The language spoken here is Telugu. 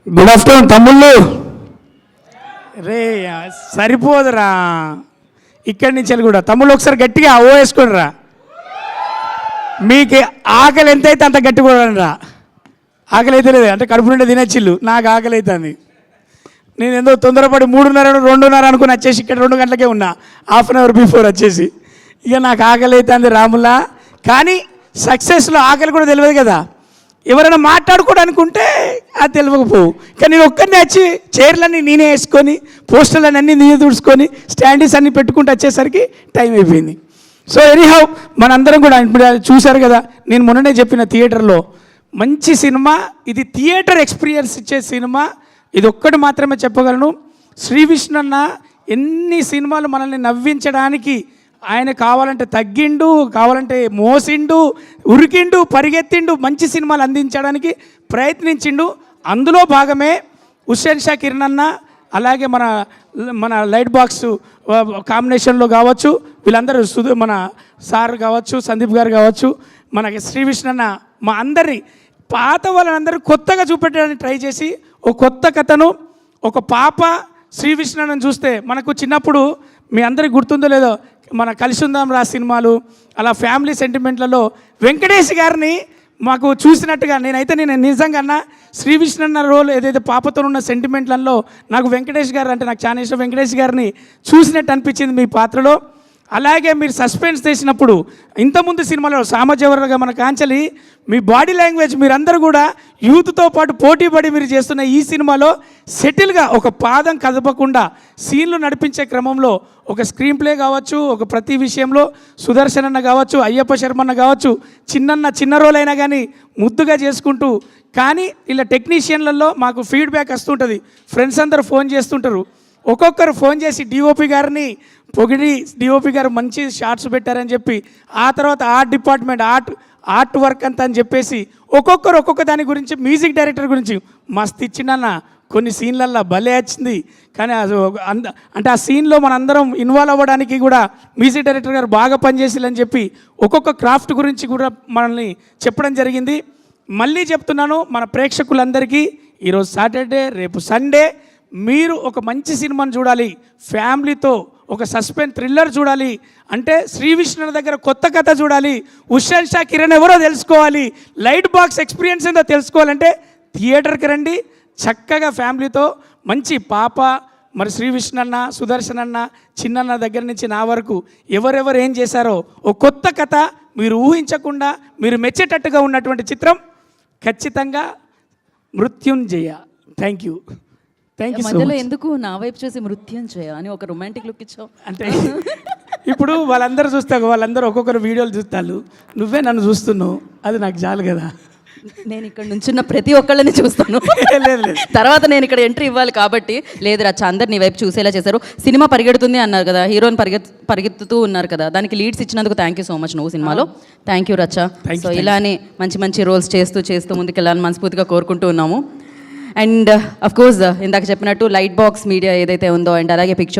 గుడ్ ఆఫ్టర్నూన్ తమ్ముళ్ళు. రే సరిపోదురా, ఇక్కడి నుంచి కూడా తమ్ముళ్ళు ఒకసారి గట్టిగా ఓ వేసుకోండిరా. మీకు ఆకలి ఎంత అయితే అంత గట్టి కూడా రా. ఆకలి అయితే లేదు అంటే కడుపు నుండి తినచ్చిల్లు, నాకు ఆకలి అవుతుంది. నేను ఏదో తొందరపడి 3:30 2:30 అనుకుని వచ్చేసి ఇక్కడ 2 గంటలకే ఉన్నా, హాఫ్ అన్ అవర్ బిఫోర్ వచ్చేసి. ఇక నాకు ఆకలి అవుతుంది రాములా. కానీ సక్సెస్లో ఆకలి కూడా తెలియదు కదా, ఎవరైనా మాట్లాడుకోవడానికి ఉంటే అది తెలియకపోవు. కానీ నేను ఒక్కరిని వచ్చి చైర్లన్నీ నేనే వేసుకొని పోస్టర్లన్నీ అన్నీ నేనే తుడుచుకొని స్టాండీస్ అన్నీ పెట్టుకుంటూ వచ్చేసరికి టైం అయిపోయింది. సో ఎనీహౌ మనందరం కూడా ఇప్పుడు చూశారు కదా, నేను మొన్ననే చెప్పిన థియేటర్లో మంచి సినిమా ఇది, థియేటర్ ఎక్స్పీరియన్స్ ఇచ్చే సినిమా ఇది ఒక్కటి మాత్రమే చెప్పగలను. శ్రీ విష్ణు అన్న ఎన్ని సినిమాలు మనల్ని నవ్వించడానికి ఆయన కావాలంటే తగ్గిండు, కావాలంటే మోసిండు, ఉరికిండు, పరిగెత్తిండు, మంచి సినిమాలు అందించడానికి ప్రయత్నించిండు. అందులో భాగమే హుస్సేన్ షా కిరణ్ అన్న, అలాగే మన లైట్ బాక్స్ కాంబినేషన్లో కావచ్చు, వీళ్ళందరూ మన సార్ కావచ్చు, సందీప్ గారు కావచ్చు, మన శ్రీ విష్ణు అన్న, మా అందరి పాత వాళ్ళందరూ కొత్తగా చూపెట్టడానికి ట్రై చేసి ఒక కొత్త కథను, ఒక పాప శ్రీ విష్ణు అన్నను చూస్తే మనకు చిన్నప్పుడు మీ అందరికి గుర్తుందో లేదో, మన కలిసి ఉందాం రా సినిమాలు, అలా ఫ్యామిలీ సెంటిమెంట్లలో వెంకటేష్ గారిని మాకు చూసినట్టుగా నేను నిజంగా అన్న శ్రీ విష్ణు అన్న రోల్ ఏదైతే పాపతో ఉన్న సెంటిమెంట్లలో నాకు వెంకటేష్ గారు అంటే నాకు చాలా ఇష్టం. వెంకటేష్ గారిని చూసినట్టు అనిపించింది మీ పాత్రలో. అలాగే మీరు సస్పెన్స్ చేసినప్పుడు ఇంతకుముందు సినిమాలో సామజవర్గా మన కాంచలి మీ బాడీ లాంగ్వేజ్ మీరందరూ కూడా యూత్తో పాటు పోటీ పడి మీరు చేస్తున్న ఈ సినిమాలో సెటిల్గా ఒక పాదం కదపకుండా సీన్లు నడిపించే క్రమంలో ఒక స్క్రీన్ ప్లే కావచ్చు, ఒక ప్రతి విషయంలో సుదర్శన్ అన్న కావచ్చు, అయ్యప్ప శర్మన్న కావచ్చు, చిన్న రోల్ అయినా కానీ ముద్దుగా చేసుకుంటూ, కానీ ఇలా టెక్నీషియన్లలో మాకు ఫీడ్బ్యాక్ వస్తుంటుంది. ఫ్రెండ్స్ అందరూ ఫోన్ చేస్తుంటారు, ఒక్కొక్కరు ఫోన్ చేసి డిఓపి గారిని పొగిడి డిఓపి గారు మంచి షార్ట్స్ పెట్టారని చెప్పి, ఆ తర్వాత ఆర్ట్ డిపార్ట్మెంట్ ఆర్ట్ వర్క్ అంతా అని చెప్పేసి ఒక్కొక్కరు ఒక్కొక్క దాని గురించి, మ్యూజిక్ డైరెక్టర్ గురించి మస్తు ఇచ్చిండన్న. కొన్ని సీన్లల్లో భలే వచ్చింది. కానీ అంటే ఆ సీన్లో మనందరం ఇన్వాల్వ్ అవ్వడానికి కూడా మ్యూజిక్ డైరెక్టర్ గారు బాగా పనిచేసిల్లని చెప్పి ఒక్కొక్క క్రాఫ్ట్ గురించి కూడా మనల్ని చెప్పడం జరిగింది. మళ్ళీ చెప్తున్నాను మన ప్రేక్షకులందరికీ, ఈరోజు సాటర్డే, రేపు సండే, మీరు ఒక మంచి సినిమాను చూడాలి, ఫ్యామిలీతో ఒక సస్పెన్స్ థ్రిల్లర్ చూడాలి అంటే శ్రీ విష్ణు దగ్గర కొత్త కథ చూడాలి, హుస్సేన్ షా కిరణ్ ఎవరో తెలుసుకోవాలి, లైట్ బాక్స్ ఎక్స్పీరియన్స్ ఏందో తెలుసుకోవాలంటే థియేటర్కి రండి. చక్కగా ఫ్యామిలీతో మంచి పాప, మరి శ్రీ విష్ణు అన్న, సుదర్శన్ అన్న, చిన్నన్న దగ్గర నుంచి నా వరకు ఎవరెవరు ఏం చేశారో ఒక కొత్త కథ మీరు ఊహించకుండా మీరు మెచ్చేటట్టుగా ఉన్నటువంటి చిత్రం ఖచ్చితంగా మృత్యుంజయ. థ్యాంక్ యూ మధ్యలో ఎందుకు నా వైపు చూసి మృత్యుంజయ అని ఒక రొమాంటిక్ లుక్ ఇచ్చావు? అంటే ఇప్పుడు వాళ్ళందరూ చూస్తావు, వాళ్ళందరూ ఒక్కొక్కరు వీడియోలు చూస్తారు, నువ్వే నన్ను చూస్తున్నావు, అది నాకు చాలు కదా. నేను ఇక్కడ నుంచున్న ప్రతి ఒక్కళ్ళని చూస్తాను, లేదు తర్వాత నేను ఇక్కడ ఎంట్రీ ఇవ్వాలి కాబట్టి. లేదు రచ్చ, అందరు నీ వైపు చూసేలా చేశారు. సినిమా పరిగెడుతుంది అన్నారు కదా, హీరోయిన్ పరిగెత్తుతూ ఉన్నారు కదా, దానికి లీడ్స్ ఇచ్చినందుకు థ్యాంక్ యూ సో మచ్ నువ్వు సినిమాలో. థ్యాంక్ యూ రచ్చ. సో ఇలానే మంచి మంచి రోల్స్ చేస్తూ ముందుకెళ్ళాలని మనస్ఫూర్తిగా కోరుకుంటూ ఉన్నాము. అండ్ అఫ్ కోర్స్ ఇందాక చెప్పినట్టు లైట్ బాక్స్ మీడియా ఏదైతే ఉందో, అండ్ అలాగే పిక్చర్